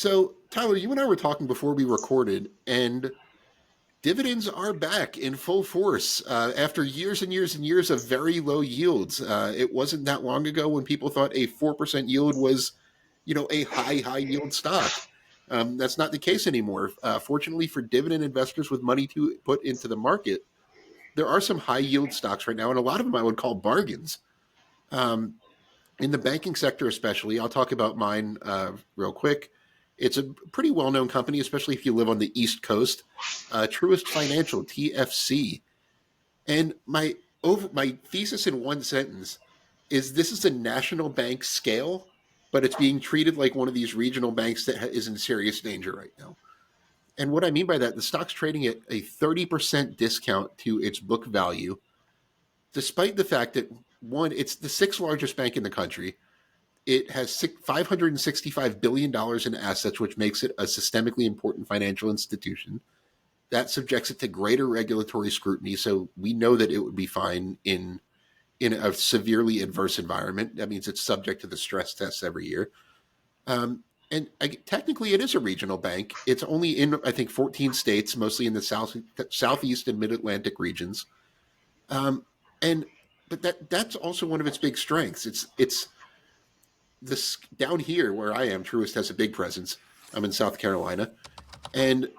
So, Tyler, you and I were talking before we recorded, and dividends are back in full force after years and years and years of very low yields. It wasn't that long ago when people thought a 4% yield was, a high yield stock. That's not the case anymore. Fortunately for dividend investors with money to put into the market, there are some high yield stocks right now, and a lot of them I would call bargains. Um, in the banking sector, especially, I'll talk about mine real quick. It's a pretty well known company, especially if you live on the East Coast. Truist Financial, TFC. And my thesis in one sentence is this is a national bank scale, but it's being treated like one of these regional banks that is in serious danger right now. And what I mean by that, the stock's trading at a 30% discount to its book value, despite the fact that, one, it's the sixth largest bank in the country. It has $565 billion in assets, which makes it a systemically important financial institution. That subjects it to greater regulatory scrutiny, so we know that it would be fine in a severely adverse environment. That means it's subject to the stress tests every year. Technically, it is a regional bank. It's only in, I think, 14 states, mostly in the southeast and mid-Atlantic regions. Um, and but that's also one of its big strengths. It's this down here where I am. Truist has a big presence. I'm in South Carolina, and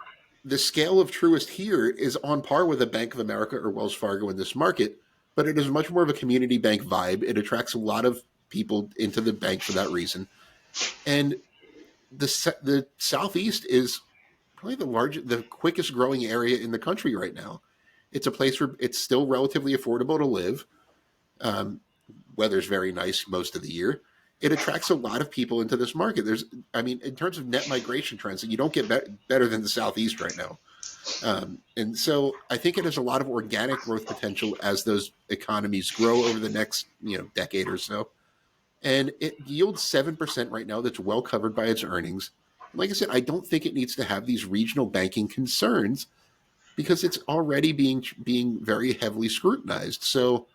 the scale of Truist here is on par with a Bank of America or Wells Fargo in this market, but it is much more of a community bank vibe. It attracts a lot of people into the bank for that reason, and the Southeast is probably the quickest growing area in the country right now. It's a place where it's still relatively affordable to live. Um, Weather's very nice most of the year. It attracts a lot of people into this market. In terms of net migration trends, you don't get better than the Southeast right now. And so I think it has a lot of organic growth potential as those economies grow over the next, decade or so. And it yields 7% right now. That's well covered by its earnings. Like I said, I don't think it needs to have these regional banking concerns because it's already being very heavily scrutinized. So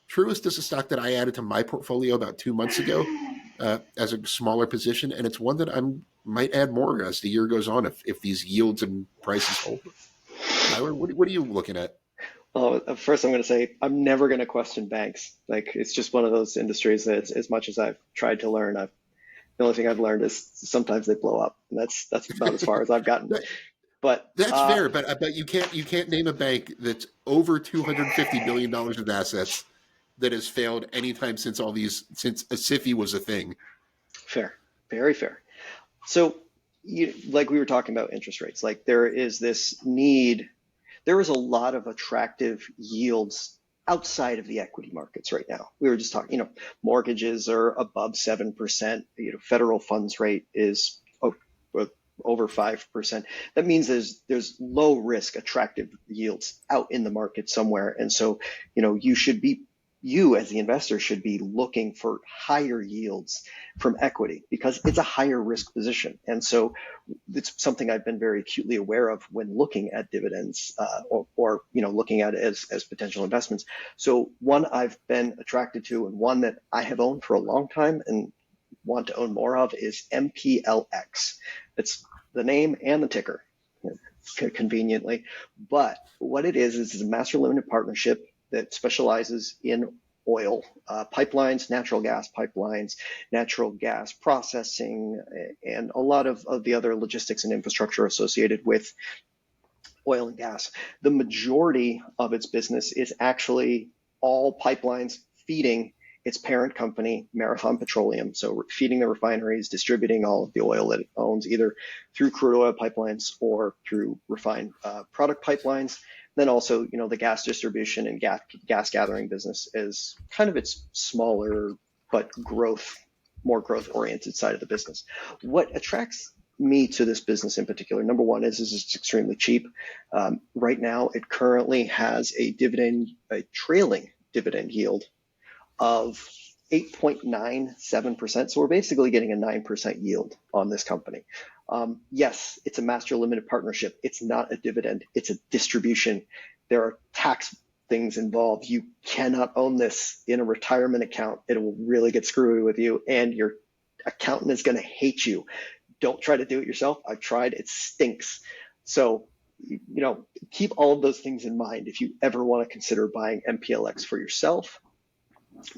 Truist is a stock that I added to my portfolio about 2 months ago as a smaller position, and it's one that I might add more as the year goes on if these yields and prices hold. Tyler, what are you looking at? Well, first I'm going to say I'm never going to question banks. Like it's just one of those industries that as much as I've tried to learn, the only thing I've learned is sometimes they blow up. And that's about as far as I've gotten. That, But that's fair, but you can't name a bank that's over $250 billion of assets that has failed anytime since a SIFI was a thing. fair, very fair. So like we were talking about interest rates, like there is this need, there is a lot of attractive yields outside of the equity markets right now. We were just talking, mortgages are above 7%, federal funds rate is over 5%. That means there's low risk, attractive yields out in the market somewhere. And so, you as the investor should be looking for higher yields from equity because it's a higher risk position. And so it's something I've been very acutely aware of when looking at dividends or looking at it as potential investments. So one I've been attracted to and one that I have owned for a long time and want to own more of is MPLX. It's the name and the ticker conveniently. But what it is a master limited partnership that specializes in oil pipelines, natural gas processing, and a lot of the other logistics and infrastructure associated with oil and gas. The majority of its business is actually all pipelines feeding its parent company, Marathon Petroleum. So feeding the refineries, distributing all of the oil that it owns, either through crude oil pipelines or through refined product pipelines. Then also, the gas distribution and gas gathering business is kind of its smaller but more growth oriented side of the business. What attracts me to this business in particular, number one, is it's extremely cheap. Right now, it currently has a trailing dividend yield of 8.97%. So we're basically getting a 9% yield on this company. Yes, it's a master limited partnership. It's not a dividend. It's a distribution. There are tax things involved. You cannot own this in a retirement account. It will really get screwy with you, and your accountant is going to hate you. don't try to do it yourself. I've tried, it stinks. So, keep all of those things in mind if you ever want to consider buying MPLX for yourself.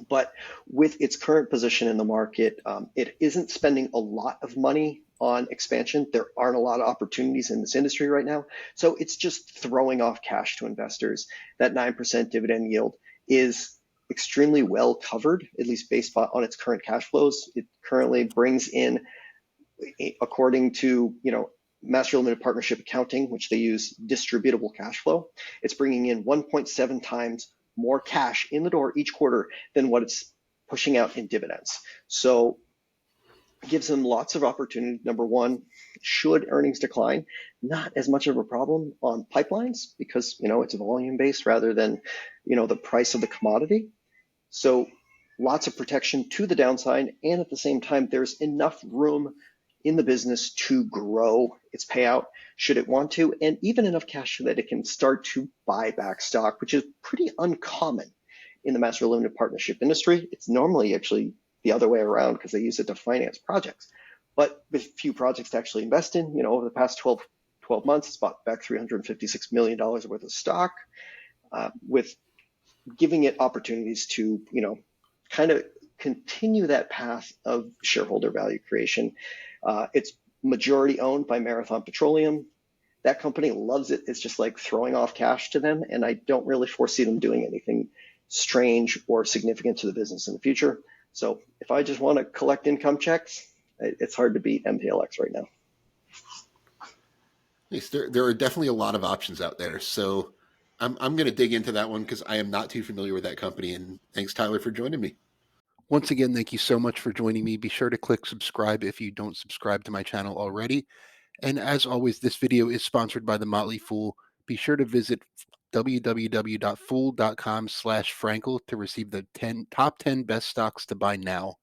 But with its current position in the market, it isn't spending a lot of money on expansion. There aren't a lot of opportunities in this industry right now. So it's just throwing off cash to investors. That 9% dividend yield is extremely well covered, at least based on its current cash flows. It currently brings in, according to, Master Limited Partnership accounting, which they use distributable cash flow, it's bringing in 1.7 times more cash in the door each quarter than what it's pushing out in dividends. So it gives them lots of opportunity. Number one, should earnings decline, not as much of a problem on pipelines because, it's volume based rather than, the price of the commodity. So lots of protection to the downside. And at the same time, there's enough room in the business to grow its payout should it want to, and even enough cash so that it can start to buy back stock, which is pretty uncommon in the master limited partnership industry. It's normally actually the other way around because they use it to finance projects. But with few projects to actually invest in, over the past 12 months, it's bought back $356 million worth of stock, with giving it opportunities to, kind of continue that path of shareholder value creation. It's majority owned by Marathon Petroleum. That company loves it. It's just like throwing off cash to them, and I don't really foresee them doing anything strange or significant to the business in the future. So if I just want to collect income checks, it's hard to beat MPLX right now. Yes, there are definitely a lot of options out there. So I'm going to dig into that one because I am not too familiar with that company. And thanks, Tyler, for joining me. Once again, thank you so much for joining me. Be sure to click subscribe if you don't subscribe to my channel already. And as always, this video is sponsored by The Motley Fool. Be sure to visit www.fool.com/Frankel to receive the top 10 best stocks to buy now.